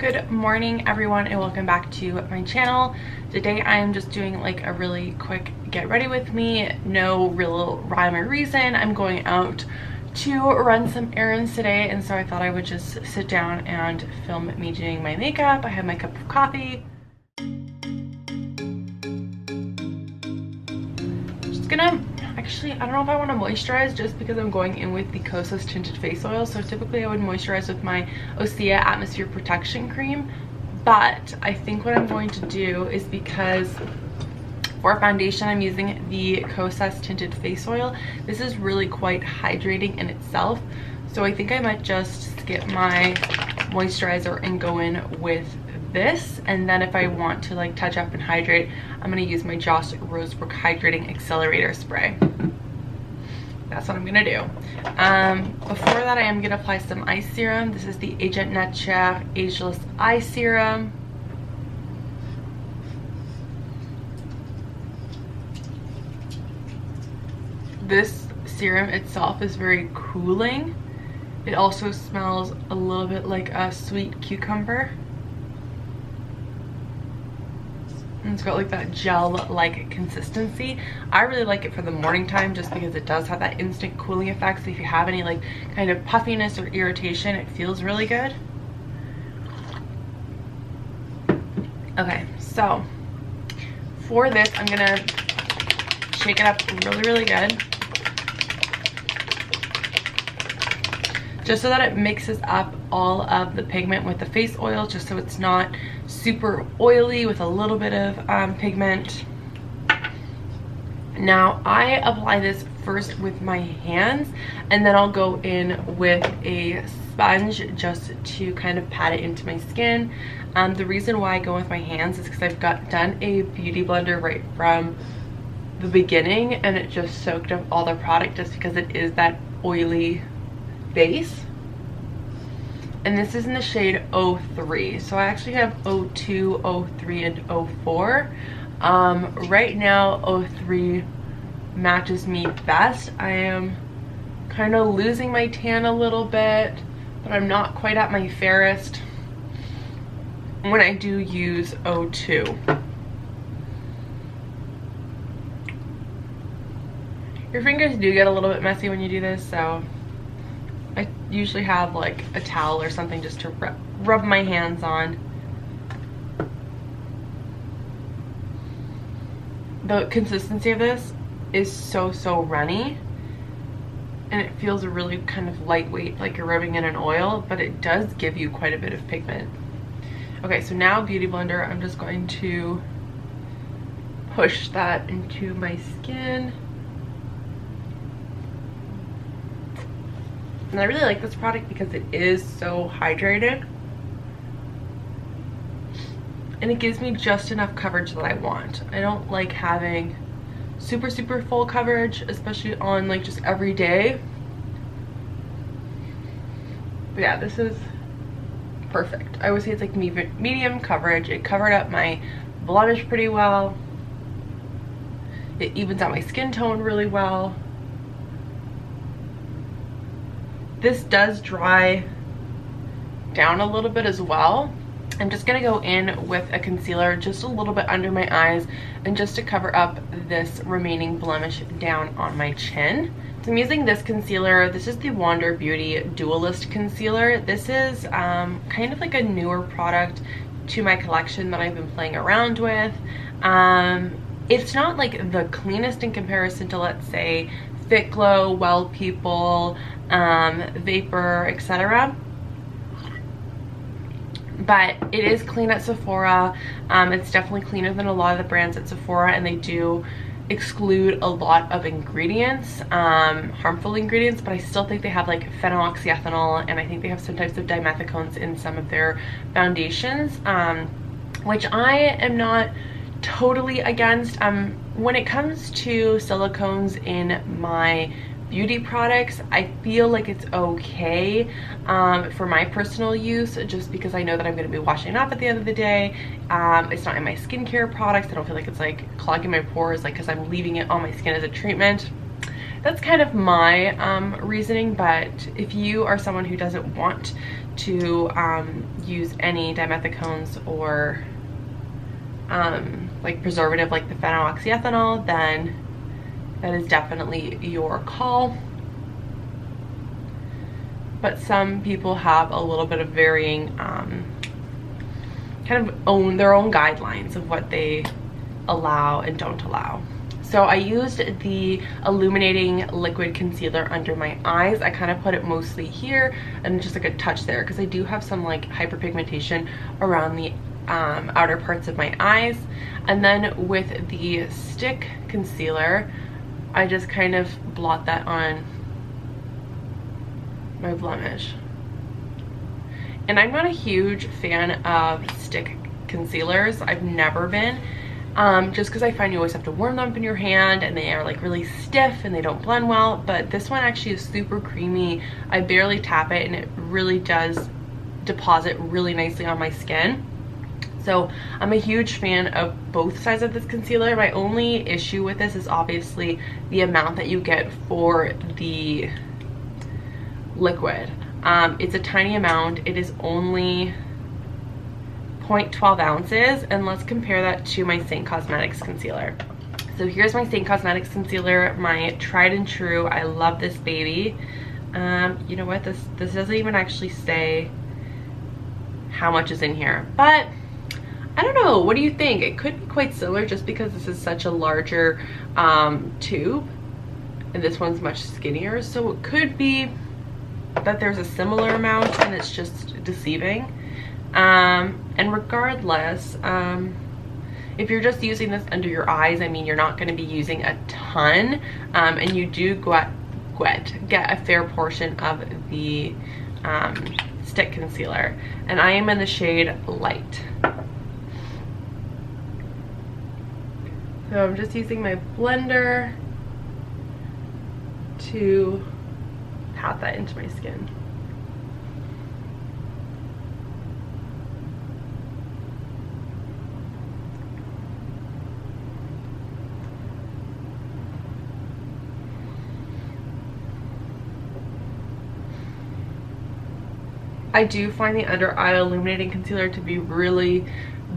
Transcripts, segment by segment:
Good morning everyone and welcome back to my channel. Today I am just doing like a really quick get ready with me. No real rhyme or reason. I'm going out to run some errands today, and so I thought I would just sit down and film me doing my makeup. I have my cup of coffee. Just gonna actually, I don't know if I want to moisturize just because I'm going in with the Kosas tinted face oil. So typically I would moisturize with my Osea Atmosphere Protection Cream, but I think what I'm going to do is, because for foundation I'm using the Kosas tinted face oil. This is really quite hydrating in itself, so I think I might just skip my moisturizer and go in with this, and then if I want to like touch up and hydrate, I'm going to use my Joss Rosebrook Hydrating Accelerator Spray. That's what I'm going to do. Before that, I am going to apply some eye serum. This is the Agent Nature Ageless Eye Serum. This serum itself is very cooling. It also smells a little bit like a sweet cucumber. And it's got like that gel-like consistency. I really like it for the morning time just because it does have that instant cooling effect. So if you have any like kind of puffiness or irritation, it feels really good. Okay, so for this, I'm gonna shake it up really good, just so that it mixes up all of the pigment with the face oil, just so it's not super oily with a little bit of pigment. Now I apply this first with my hands, and then I'll go in with a sponge just to kind of pat it into my skin. The reason why I go with my hands is because I've done a beauty blender right from the beginning, and it just soaked up all the product just because it is that oily base. And this is in the shade 03. So I actually have 02, 03, and 04. Right now 03 matches me best. I am kind of losing my tan a little bit, but I'm not quite at my fairest when I do use 02. Your fingers do get a little bit messy when you do this, so I usually have like a towel or something just to rub my hands on. The consistency of this is so runny, and it feels really kind of lightweight, like you're rubbing in an oil, but it does give you quite a bit of pigment. Okay, so now beauty blender, I'm just going to push that into my skin. And I really like this product because it is so hydrated, and it gives me just enough coverage that I want. I don't like having super full coverage, especially on like just every day. But yeah, this is perfect. I would say it's like medium coverage. It covered up my blemish pretty well. It evens out my skin tone really well. This does dry down a little bit as well. I'm just gonna go in with a concealer just a little bit under my eyes, and just to cover up this remaining blemish down on my chin. So I'm using this concealer. This is the Wander Beauty Dualist Concealer. This is kind of like a newer product to my collection that I've been playing around with. It's not like the cleanest in comparison to, let's say, Fitglow, Well People, Vapour, etc. But it is clean at Sephora. It's definitely cleaner than a lot of the brands at Sephora, and they do exclude a lot of ingredients, harmful ingredients, but I still think they have like phenyloxyethanol, and I think they have some types of dimethicones in some of their foundations, which I am not totally against. When it comes to silicones in my beauty products, I feel like it's okay for my personal use, just because I know that I'm going to be washing it off at the end of the day. It's not in my skincare products. I don't feel like it's like clogging my pores, like because I'm leaving it on my skin as a treatment. That's kind of my reasoning, but if you are someone who doesn't want to use any dimethicones or like preservative like the phenyloxyethanol, then that is definitely your call. But some people have a little bit of varying kind of their own guidelines of what they allow and don't allow. So I used the illuminating liquid concealer under my eyes. I kind of put it mostly here and just like a touch there because I do have some like hyperpigmentation around the outer parts of my eyes. And then with the stick concealer, I just kind of blot that on my blemish. And I'm not a huge fan of stick concealers. I've never been. Just because I find you always have to warm them up in your hand and they are like really stiff and they don't blend well. But this one actually is super creamy. I barely tap it and it really does deposit really nicely on my skin. So I'm a huge fan of both sides of this concealer. My only issue with this is obviously the amount that you get for the liquid. It's a tiny amount. It is only 0.12 ounces, and let's compare that to my Saint Cosmetics concealer. So here's my Saint Cosmetics concealer, my tried and true. I love this baby. You know what, this doesn't even actually say how much is in here, but I don't know, what do you think? It could be quite similar just because this is such a larger tube and this one's much skinnier, so it could be that there's a similar amount and it's just deceiving. And regardless, if you're just using this under your eyes, I mean, you're not going to be using a ton, and you do get a fair portion of the stick concealer, and I am in the shade Light. So I'm just using my blender to pat that into my skin. I do find the under eye illuminating concealer to be really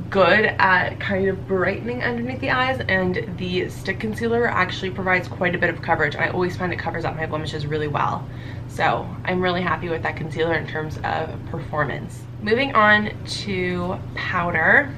good at kind of brightening underneath the eyes, and the stick concealer actually provides quite a bit of coverage. I always find it covers up my blemishes really well. So I'm really happy with that concealer in terms of performance. Moving on to powder.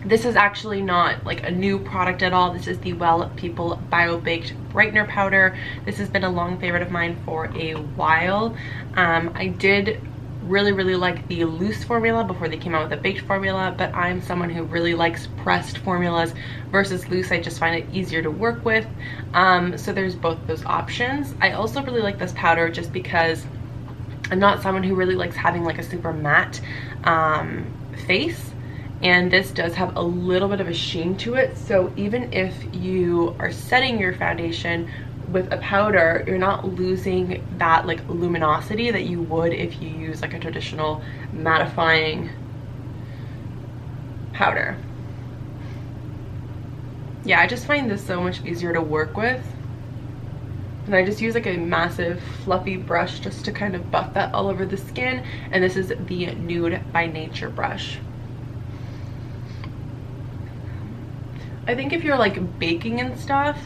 This is actually not like a new product at all. This is the Well People Bio Baked Brightener Powder. This has been a long favorite of mine for a while. I did really like the loose formula before they came out with a baked formula, but I'm someone who really likes pressed formulas versus loose. I just find it easier to work with. So there's both those options. I also really like this powder just because I'm not someone who really likes having like a super matte face. And this does have a little bit of a sheen to it, so even if you are setting your foundation with a powder, you're not losing that like luminosity that you would if you use like a traditional mattifying powder. Yeah, I just find this so much easier to work with, and I just use like a massive fluffy brush just to kind of buff that all over the skin. And this is the Nude by Nature brush. I think if you're like baking and stuff,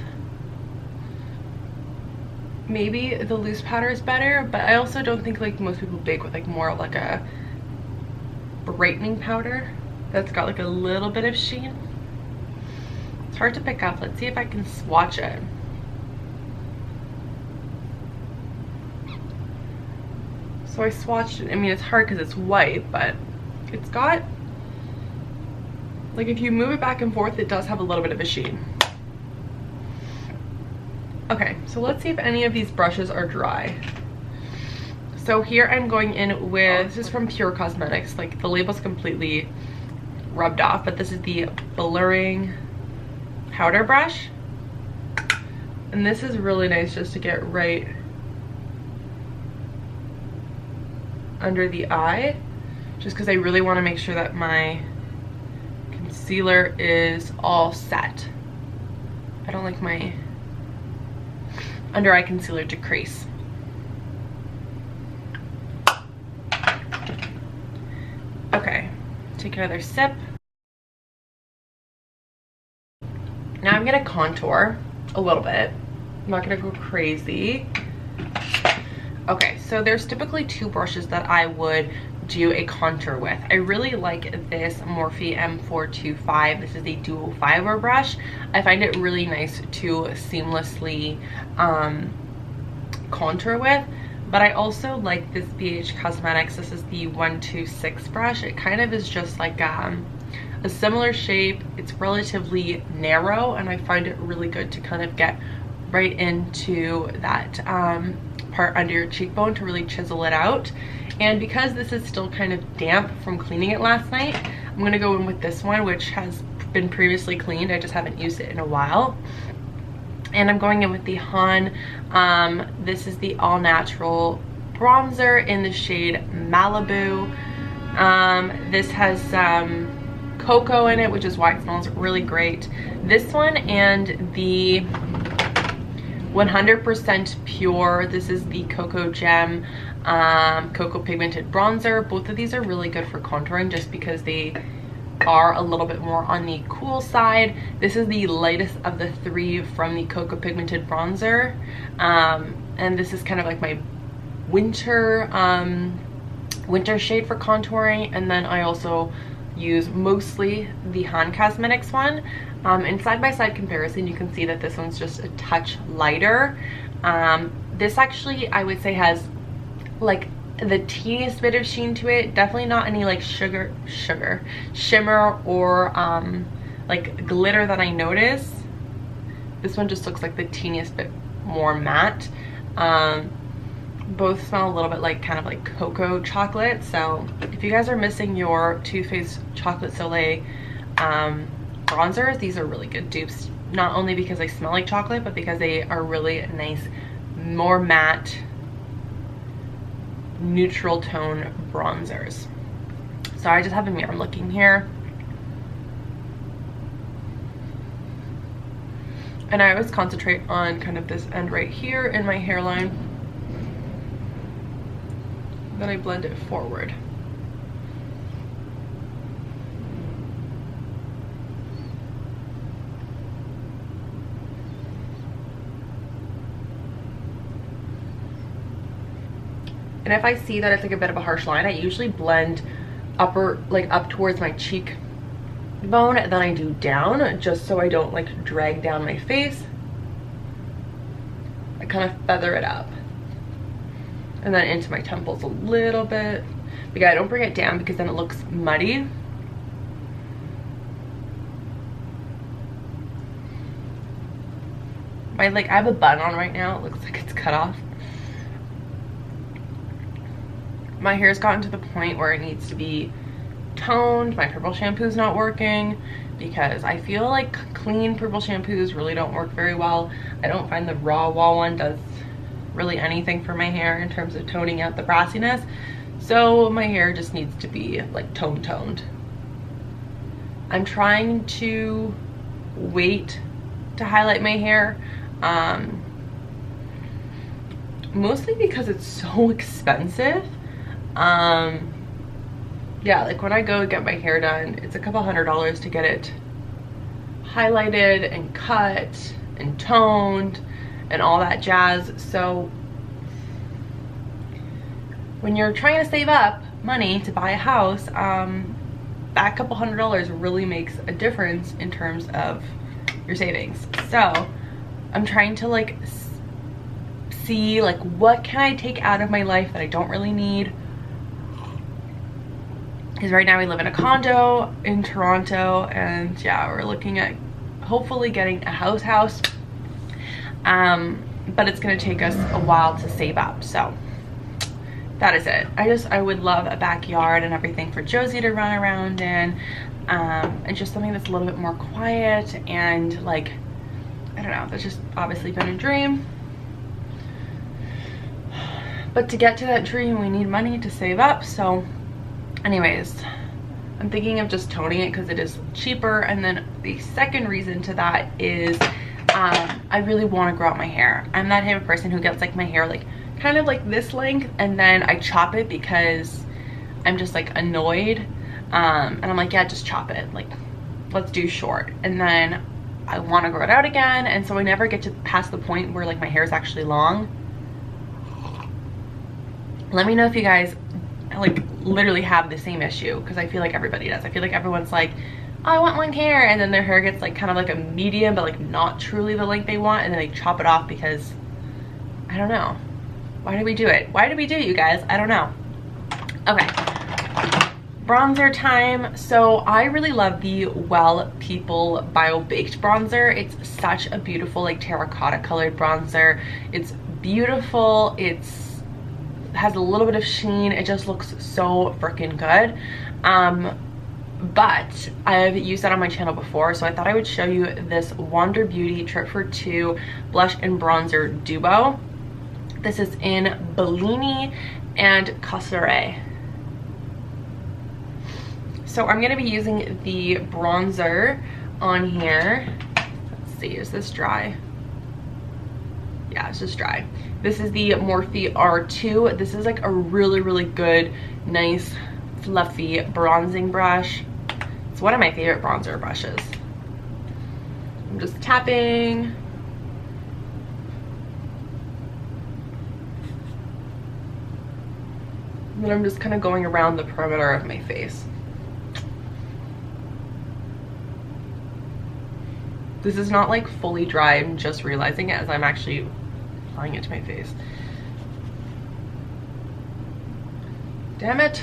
maybe the loose powder is better, but I also don't think like most people bake with like more of like a brightening powder that's got like a little bit of sheen. It's hard to pick up. Let's see if I can swatch it. So I swatched it. I mean, it's hard because it's white, but it's got, like, if you move it back and forth, it does have a little bit of a sheen. Okay, so let's see if any of these brushes are dry. So here I'm going in with, this is from Pur Cosmetics, like the label's completely rubbed off, but this is the Blurring Powder Brush. And this is really nice just to get right under the eye, just because I really want to make sure that my concealer is all set. I don't like my under eye concealer to crease. Take another sip. Now I'm gonna contour a little bit. I'm not gonna go crazy. Okay, so there's typically two brushes that I would do a contour with. I really like this Morphe M425. This is a dual fiber brush. I find it really nice to seamlessly contour with, but I also like this Pur Cosmetics. This is the 126 brush. It kind of is just like a similar shape. It's relatively narrow, and I find it really good to kind of get right into that part under your cheekbone to really chisel it out. And because this is still kind of damp from cleaning it last night, I'm gonna go in with this one, which has been previously cleaned. I just haven't used it in a while. And I'm going in with the Han. This is the all natural bronzer in the shade Malibu. This has cocoa in it, which is why it smells really great. This one and the 100% pure, this is the Cocoa Gem Cocoa Pigmented Bronzer. Both of these are really good for contouring just because they are a little bit more on the cool side. This is the lightest of the three from the Cocoa Pigmented Bronzer. And this is kind of like my winter shade for contouring. And then I also use mostly the Han Cosmetics one. In side-by-side comparison, you can see that this one's just a touch lighter. This actually, I would say, has like the teeniest bit of sheen to it. Definitely not any like shimmer or like glitter that I notice. This one just looks like the teeniest bit more matte. Both smell a little bit like kind of like cocoa chocolate. So if you guys are missing your Too Faced Chocolate Soleil bronzers, these are really good dupes. Not only because they smell like chocolate, but because they are really nice, more matte, neutral tone bronzers. So I just have a mirror looking here. And I always concentrate on kind of this end right here in my hairline. Then I blend it forward. And if I see that it's like a bit of a harsh line, I usually blend up towards my cheek bone, then I do down, just so I don't like drag down my face. I kind of feather it up. And then into my temples a little bit. But yeah, I don't bring it down because then it looks muddy. I have a bun on right now. It looks like it's cut off. My hair's gotten to the point where it needs to be toned. My purple shampoo's not working because I feel like clean purple shampoos really don't work very well. I don't find the raw one does really anything for my hair in terms of toning out the brassiness. So my hair just needs to be like toned. I'm trying to wait to highlight my hair, mostly because it's so expensive. Yeah, like when I go get my hair done, it's a couple $100 to get it highlighted and cut and toned and all that jazz. So when you're trying to save up money to buy a house, that couple $100 really makes a difference in terms of your savings. So I'm trying to like see like what can I take out of my life that I don't really need. Because right now we live in a condo in Toronto, and yeah, we're looking at hopefully getting a house. But it's gonna take us a while to save up. So that is it. I would love a backyard and everything for Josie to run around in, and just something that's a little bit more quiet and like, I don't know, that's just obviously been a dream. But to get to that dream, we need money to save up. So anyways, I'm thinking of just toning it because it is cheaper. And then the second reason to that is I really want to grow out my hair. I'm that type of person who gets like my hair like kind of like this length and then I chop it because I'm just like annoyed And I'm like, yeah, just chop it. Like, let's do short. And then I want to grow it out again. And so I never get to past the point where like my hair is actually long. Let me know if you guys like literally have the same issue, because I feel like everybody does. I feel like everyone's like, oh, I want long hair, and then their hair gets like kind of like a medium but like not truly the length they want, and then they chop it off because I don't know. Why do we do it? Why do we do it, you guys? I don't know. Okay, bronzer time. So I really love the Well People Bio Baked bronzer. It's such a beautiful like terracotta colored bronzer. It's beautiful. Has a little bit of sheen. It just looks so freaking good. But I've used that on my channel before, so I thought I would show you this Wander Beauty Trip for Two blush and bronzer duo. This is in Bellini and Corsica. So I'm going to be using the bronzer on here. Let's see, is this dry? Yeah, it's just dry. This is the Morphe R2. This is like a really, really good, nice, fluffy bronzing brush. It's one of my favorite bronzer brushes. I'm just tapping. And then I'm just kind of going around the perimeter of my face. This is not like fully dry. I'm just realizing it as I'm actually applying it to my face. Damn it.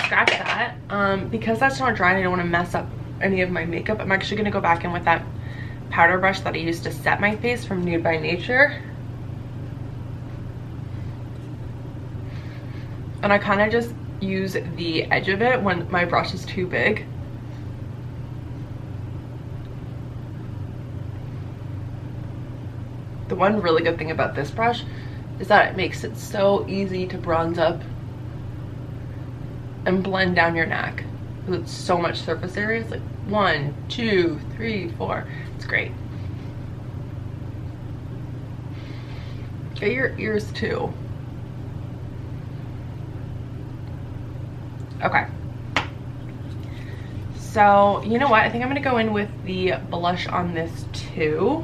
Scratch that. Because that's not dry and I don't want to mess up any of my makeup, I'm actually going to go back in with that powder brush that I used to set my face from Nude by Nature. And I kind of just use the edge of it when my brush is too big. The one really good thing about this brush is that it makes it so easy to bronze up and blend down your neck. Because it's so much surface area. It's like 1, 2, 3, 4. It's great. Get your ears too. Okay. So, you know what? I think I'm going to go in with the blush on this too.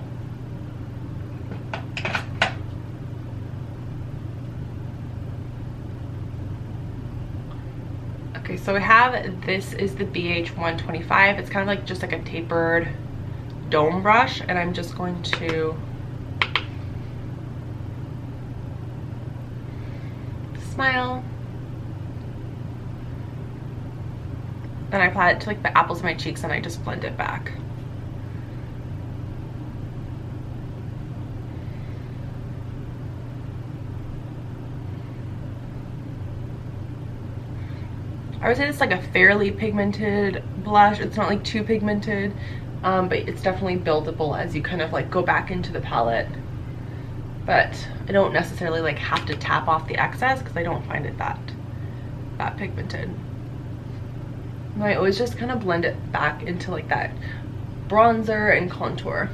Okay, so we have, this is the BH125. It's kind of like just like a tapered dome brush, and I'm just going to smile. And I apply it to like the apples of my cheeks and I just blend it back. I would say it's like a fairly pigmented blush. It's not like too pigmented, but it's definitely buildable as you kind of like go back into the palette. But I don't necessarily like have to tap off the excess because I don't find it that pigmented. And I always just kind of blend it back into like that bronzer and contour.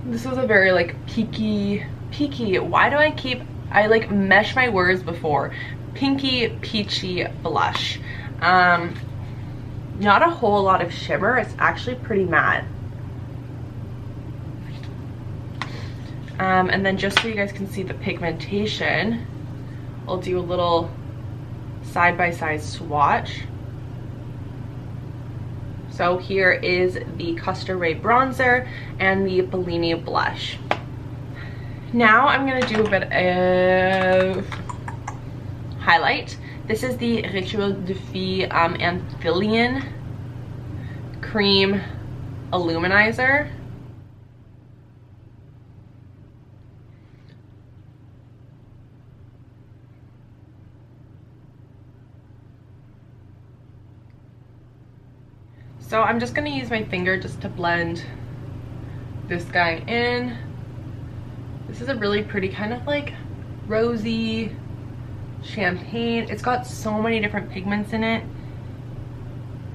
This was a very like peaky, why do I like mesh my words before? Pinky peachy blush. Not a whole lot of shimmer. It's actually pretty matte. And then just so you guys can see the pigmentation, I'll do a little side-by-side swatch. So here is the Corsica bronzer and the Bellini blush. Now I'm going to do a bit of highlight. This is the Rituel de Fille Amphibian Cream Illuminizer. So I'm just going to use my finger just to blend this guy in. This is a really pretty kind of like rosy champagne. It's got so many different pigments in it.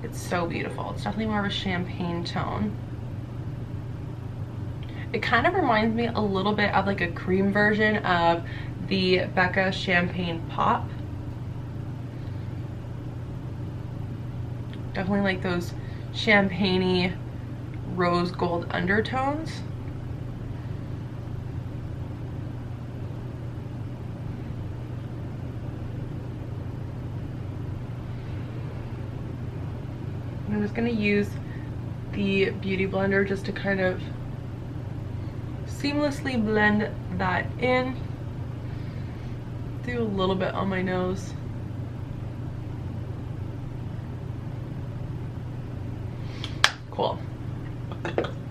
It's so beautiful. It's definitely more of a champagne tone. It kind of reminds me a little bit of like a cream version of the Becca Champagne Pop. Definitely like those champagne-y rose gold undertones. I'm just gonna use the Beauty Blender just to kind of seamlessly blend that in. Do a little bit on my nose. Cool.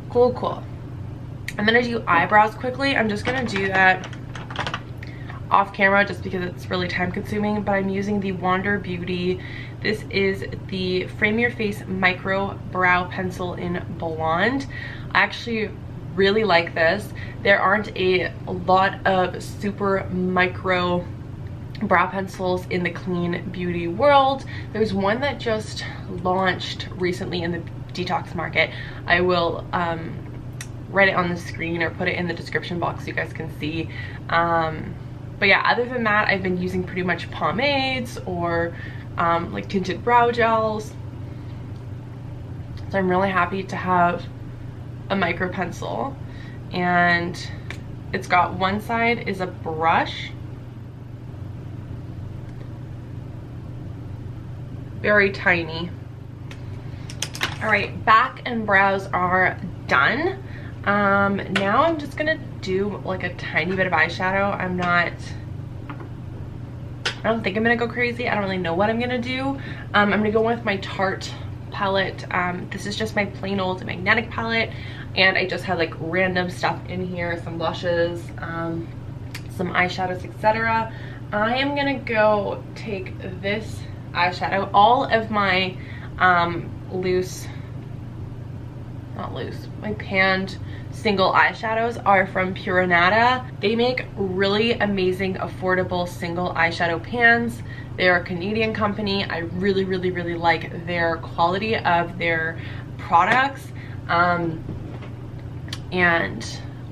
Cool, cool. I'm gonna do eyebrows quickly. I'm just gonna do that off camera just because it's really time consuming, but I'm using the Wander Beauty. This is the Frame Your Face Micro Brow Pencil in Blonde. I actually really like this. There aren't a lot of super micro brow pencils in the clean beauty world. There's one that just launched recently in the detox market. I will write it on the screen or put it in the description box so you guys can see. But yeah, other than that, I've been using pretty much pomades or like tinted brow gels. So I'm really happy to have a micro pencil, and it's got one side is a brush, very tiny. All right, back and brows are done. Now I'm just gonna do like a tiny bit of eyeshadow. I don't think I'm gonna go crazy. I don't really know what I'm gonna do. I'm gonna go with my Tarte palette. This is just my plain old magnetic palette, and I just had like random stuff in here, some blushes, some eyeshadows, etc. I am gonna go take this eyeshadow. All of my my panned single eyeshadows are from Pure Nata. They make really amazing, affordable single eyeshadow pans. They're a Canadian company. I really, really, really like their quality of their products. And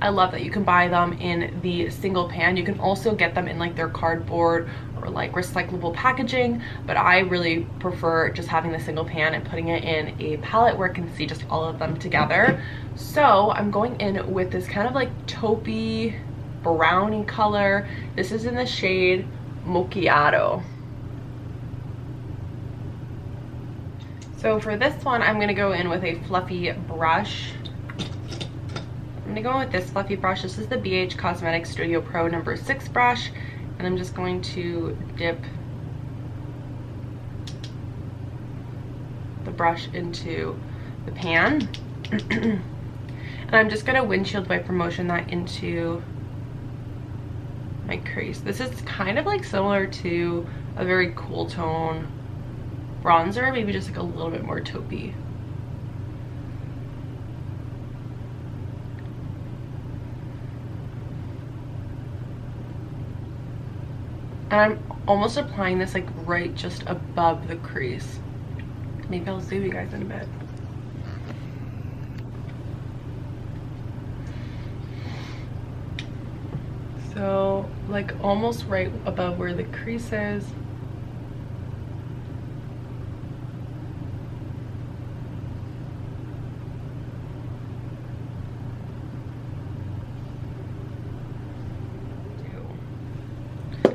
I love that you can buy them in the single pan. You can also get them in like their cardboard or like recyclable packaging, but I really prefer just having the single pan and putting it in a palette where I can see just all of them together. So I'm going in with this kind of like taupey browny color. This is in the shade Macchiato. So for this one, I'm gonna go in with a fluffy brush. I'm gonna go with this fluffy brush. This is the BH Cosmetics Studio Pro number 6 brush, and I'm just going to dip the brush into the pan. And I'm just gonna windshield wiper motion that into my crease. This is kind of like similar to a very cool tone bronzer, maybe just like a little bit more taupey. And I'm almost applying this like right just above the crease. Maybe I'll zoom you guys in a bit. So like almost right above where the crease is.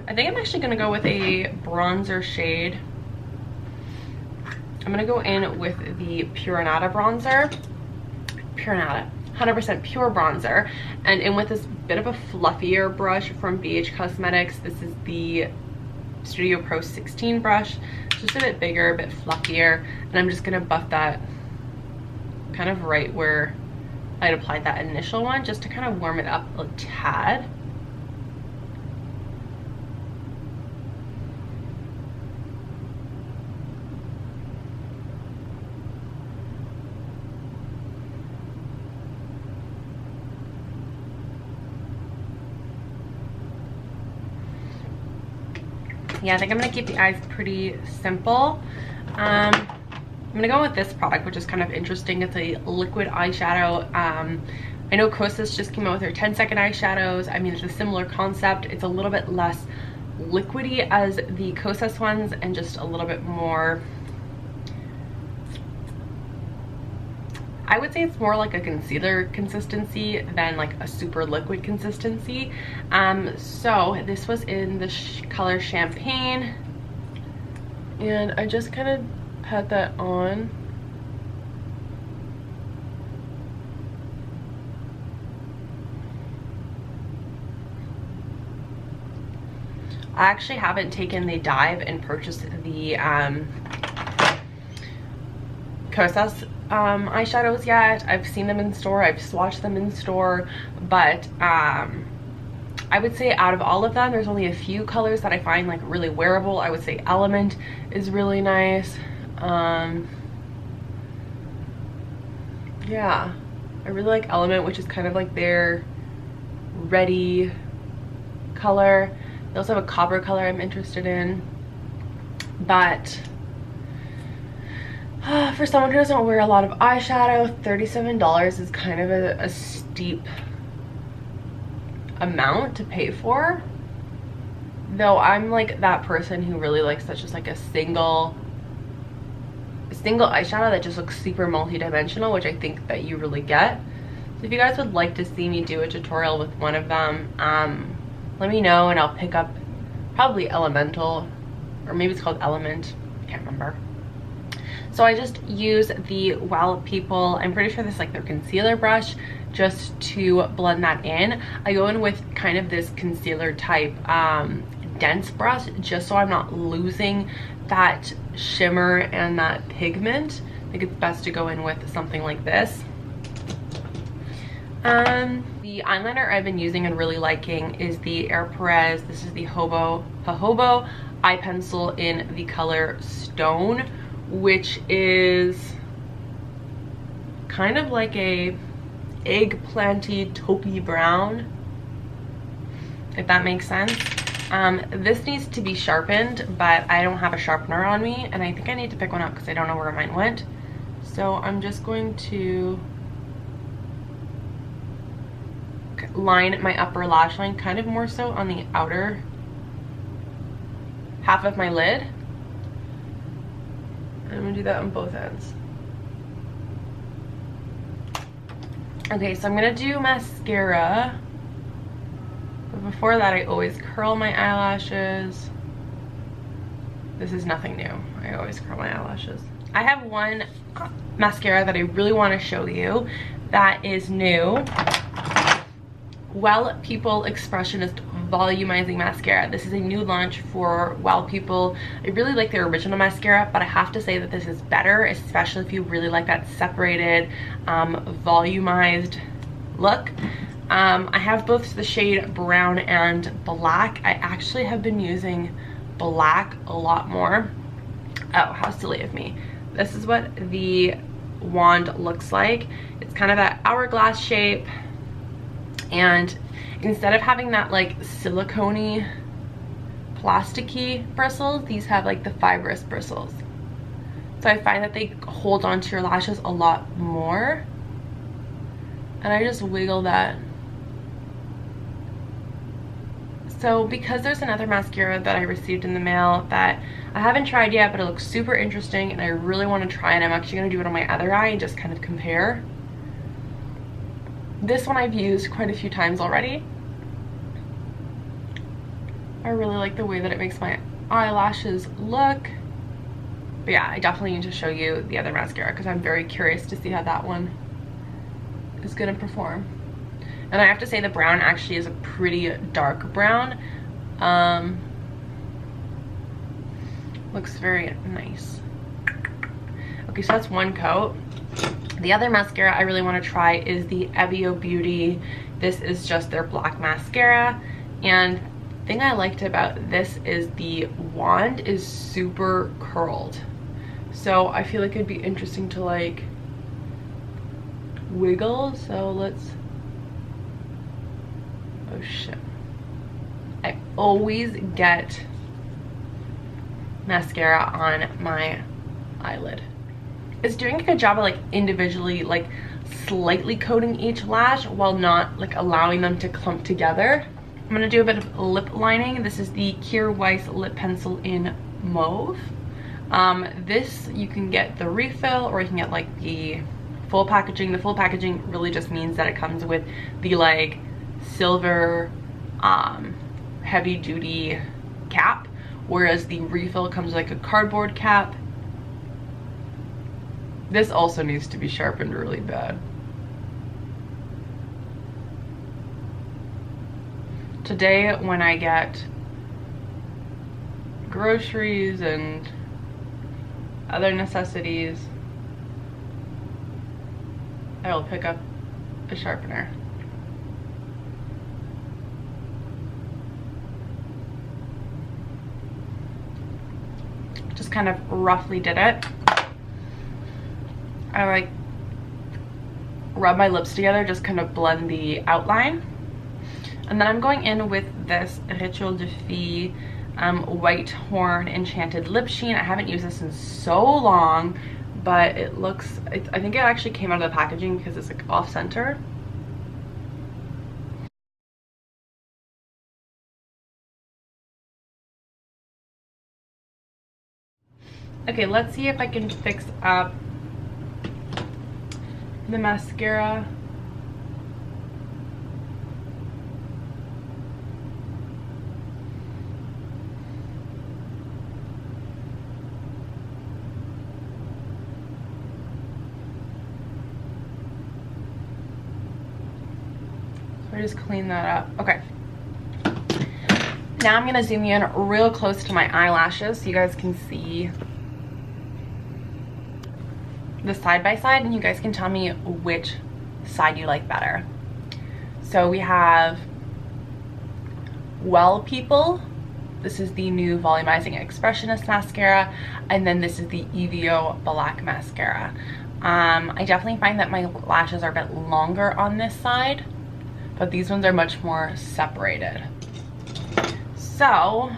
I think I'm actually gonna go with a bronzer shade. I'm gonna go in with the Pure Nata bronzer. Pure Nata, 100% pure bronzer. And in with this bit of a fluffier brush from BH Cosmetics. This is the Studio Pro 16 brush. Just a bit bigger, a bit fluffier. And I'm just gonna buff that kind of right where I'd applied that initial one, just to kind of warm it up a tad. Yeah, I think I'm gonna keep the eyes pretty simple. I'm gonna go with this product, which is kind of interesting. It's a liquid eyeshadow. I know Kosas just came out with their 10-second eyeshadows. I mean, it's a similar concept. It's a little bit less liquidy as the Kosas ones and just a little bit more I would say it's more like a concealer consistency than like a super liquid consistency. So this was in the color Champagne, and I just kind of pat that on. I actually haven't taken the dive and purchased the Kosas eyeshadows yet. I've seen them in store, I've swatched them in store, but I would say out of all of them, there's only a few colors that I find like really wearable. I would say Element is really nice. Yeah, I really like Element, which is kind of like their ready color. They also have a copper color I'm interested in, but for someone who doesn't wear a lot of eyeshadow, $37 is kind of a steep amount to pay for. Though I'm like that person who really likes such just like a single eyeshadow that just looks super multi-dimensional, which I think that you really get. So if you guys would like to see me do a tutorial with one of them, let me know and I'll pick up probably Elemental, or maybe it's called Element, I can't remember. So I just use the W3LL People, I'm pretty sure this is like their concealer brush, just to blend that in. I go in with kind of this concealer type dense brush, just so I'm not losing that shimmer and that pigment. I think it's best to go in with something like this. The eyeliner I've been using and really liking is the Ere Perez. This is the Jojoba eye pencil in the color Stone, which is kind of like a eggplanty taupey brown, if that makes sense. This needs to be sharpened, but I don't have a sharpener on me, and I think I need to pick one up because I don't know where mine went. So I'm just going to line my upper lash line, kind of more so on the outer half of my lid. I'm gonna do that on both ends. Okay, so I'm gonna do mascara, but before that I always curl my eyelashes. This is nothing new, I always curl my eyelashes. I have one mascara that I really want to show you that is new. W3LL People Expressionist Volumizing Mascara. This is a new launch for W3LL People. I really like their original mascara, but I have to say that this is better, especially if you really like that separated, volumized look. I have both the shade brown and black. I actually have been using black a lot more. Oh, how silly of me. This is what the wand looks like. It's kind of that hourglass shape. And instead of having that like silicone-y, plasticky bristles, these have like the fibrous bristles. So I find that they hold on to your lashes a lot more. And I just wiggle that. So because there's another mascara that I received in the mail that I haven't tried yet, but it looks super interesting and I really want to try it. I'm actually going to do it on my other eye and just kind of compare. This one I've used quite a few times already. I really like the way that it makes my eyelashes look. But yeah, I definitely need to show you the other mascara because I'm very curious to see how that one is going to perform. And I have to say the brown actually is a pretty dark brown. Looks very nice. Okay, so that's one coat. The other mascara I really want to try is the Evio Beauty. This is just their black mascara. And the thing I liked about this is the wand is super curled. So I feel like it'd be interesting to like wiggle. So let's, oh shit. I always get mascara on my eyelid. It's doing a good job of like individually like slightly coating each lash while not like allowing them to clump together. I'm gonna do a bit of lip lining. This is the Kierra Weiss lip pencil in mauve. This you can get the refill or you can get like the full packaging. The full packaging really just means that it comes with the like silver heavy duty cap, whereas the refill comes with like a cardboard cap. This also needs to be sharpened really bad. Today when I get groceries and other necessities, I will pick up a sharpener. Just kind of roughly did it. I like rub my lips together, just kind of blend the outline. And then I'm going in with this Ritual de Fille White Horn Enchanted Lip Sheen. I haven't used this in so long, but it looks, I think it actually came out of the packaging because it's like off center. Okay, let's see if I can fix up the mascara. I just clean that up. Okay. Now I'm gonna zoom you in real close to my eyelashes so you guys can see the side by side, and you guys can tell me which side you like better. So we have Well People. This is the new Volumizing Expressionist mascara, and then this is the Evio Black mascara. I definitely find that my lashes are a bit longer on this side, but these ones are much more separated. So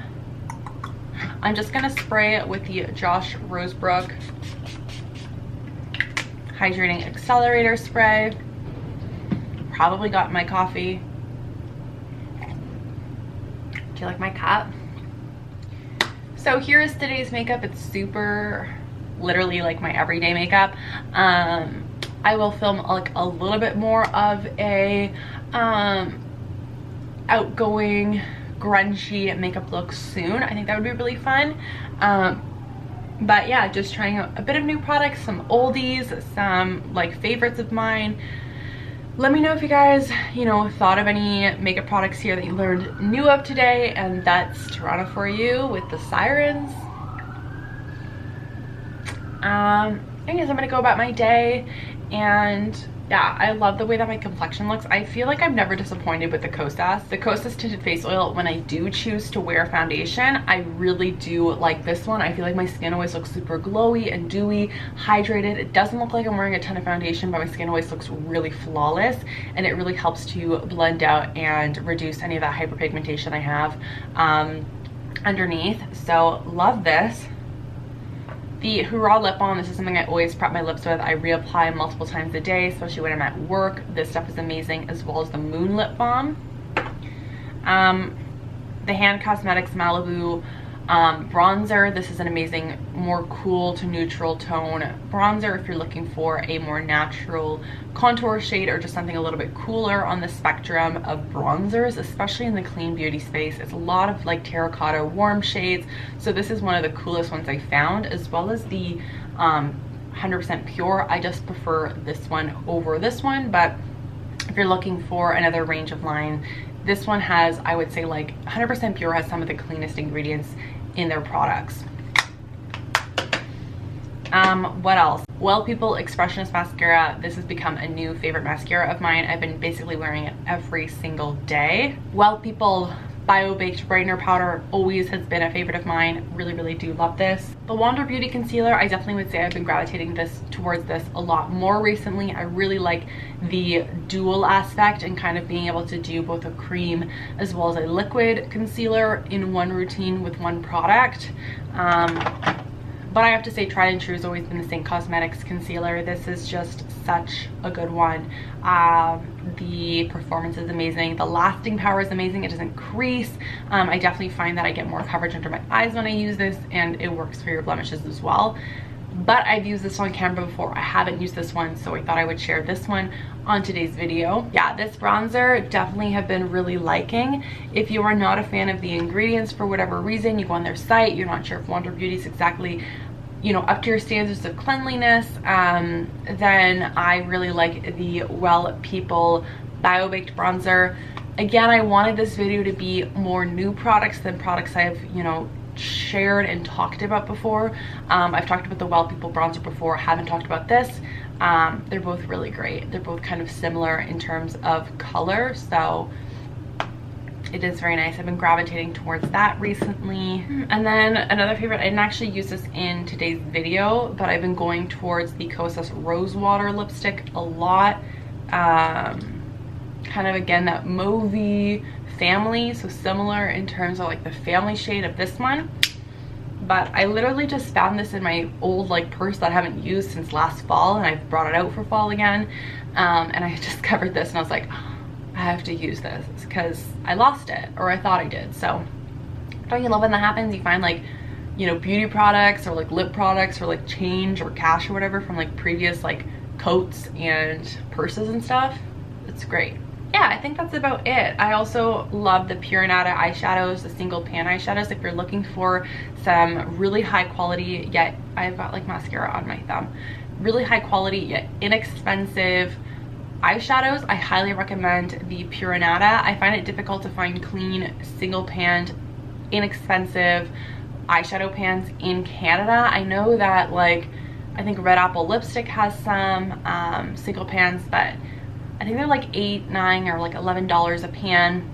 I'm just gonna spray it with the Josh Rosebrook Hydrating Accelerator Spray. Probably got my coffee. Do you like my cup? So here is today's makeup. It's super, literally like my everyday makeup. I will film like a little bit more of a outgoing grungy makeup look soon. I think that would be really fun. But yeah, just trying out a bit of new products, some oldies, some like favorites of mine. Let me know if you guys, you know, thought of any makeup products here that you learned new of today. And that's Toronto for you with the sirens. I guess I'm gonna go about my day, and yeah, I love the way that my complexion looks. I feel like I'm never disappointed with the Kosas. The Kosas Tinted Face Oil, when I do choose to wear foundation, I really do like this one. I feel like my skin always looks super glowy and dewy, hydrated. It doesn't look like I'm wearing a ton of foundation, but my skin always looks really flawless, and it really helps to blend out and reduce any of that hyperpigmentation I have underneath. So love this. The Hurrah Lip Balm, this is something I always prep my lips with. I reapply multiple times a day, especially when I'm at work. This stuff is amazing, as well as the Moon Lip Balm. The Hand Cosmetics Malibu bronzer. This is an amazing, more cool to neutral tone bronzer if you're looking for a more natural contour shade or just something a little bit cooler on the spectrum of bronzers, especially in the clean beauty space. It's a lot of like terracotta warm shades, so this is one of the coolest ones I found, as well as the 100% pure. I just prefer this one over this one, but if you're looking for another range of line, this one has, I would say, like 100% pure has some of the cleanest ingredients in their products. What else? Well People Expressionist Mascara. This has become a new favorite mascara of mine. I've been basically wearing it every single day. Well People Bio Baked Brightener Powder always has been a favorite of mine. Really, really do love this. The Wander Beauty Concealer, I definitely would say I've been gravitating towards this a lot more recently. I really like the dual aspect and kind of being able to do both a cream as well as a liquid concealer in one routine with one product. But I have to say, tried and true has always been the St. Cosmetics concealer. This is just such a good one. The performance is amazing. The lasting power is amazing. It doesn't crease. I definitely find that I get more coverage under my eyes when I use this, and it works for your blemishes as well. but I've used this on camera before. I haven't used this one, so I thought I would share this one on today's video. Yeah, this bronzer definitely have been really liking. If you are not a fan of the ingredients for whatever reason, you go on their site, you're not sure if Wander Beauty is exactly, you know, up to your standards of cleanliness, then I really like the Well People Bio Baked Bronzer. Again, I wanted this video to be more new products than products I've, you know, shared and talked about before. I've talked about the Well People bronzer before, haven't talked about this. They're both really great. They're both kind of similar in terms of color, so it is very nice. I've been gravitating towards that recently. And then another favorite, I didn't actually use this in today's video, but I've been going towards the Kosas Rosewater lipstick a lot. Kind of, again, that mauvey family, so similar in terms of like the family shade of this one. But I literally just found this in my old like purse that I haven't used since last fall, and I've brought it out for fall again. And I discovered this and I was like, oh, I have to use this because I lost it, or I thought I did. So don't you love when that happens? You find, like, you know, beauty products or like lip products or like change or cash or whatever from like previous like coats and purses and stuff. It's great. Yeah, I think that's about it. I also love the Pure Nata eyeshadows, the single pan eyeshadows. If you're looking for some really high quality, yet I've got like mascara on my thumb, really high quality yet inexpensive eyeshadows, I highly recommend the Pure Nata. I find it difficult to find clean, single panned, inexpensive eyeshadow pans in Canada. I know that, like, I think Red Apple Lipstick has some single pans, but I think they're like $8, $9, or like $11 a pan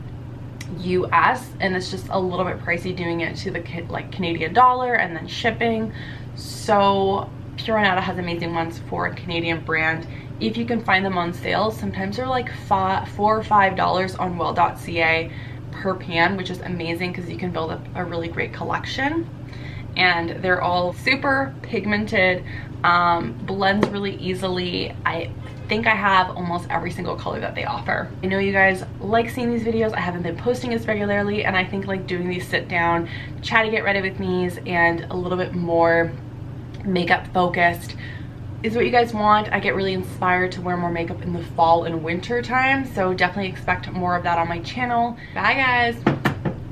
US, and it's just a little bit pricey doing it to the like Canadian dollar and then shipping. So Pure Nata has amazing ones for a Canadian brand. If you can find them on sale, sometimes they're like $4 or $5 on well.ca per pan, which is amazing because you can build up a really great collection. And they're all super pigmented, blends really easily. I think I have almost every single color that they offer. I know you guys like seeing these videos. I haven't been posting as regularly, and I think like doing these sit down, chatty get ready with me's and a little bit more makeup focused is what you guys want. I get really inspired to wear more makeup in the fall and winter time, so definitely expect more of that on my channel. Bye guys.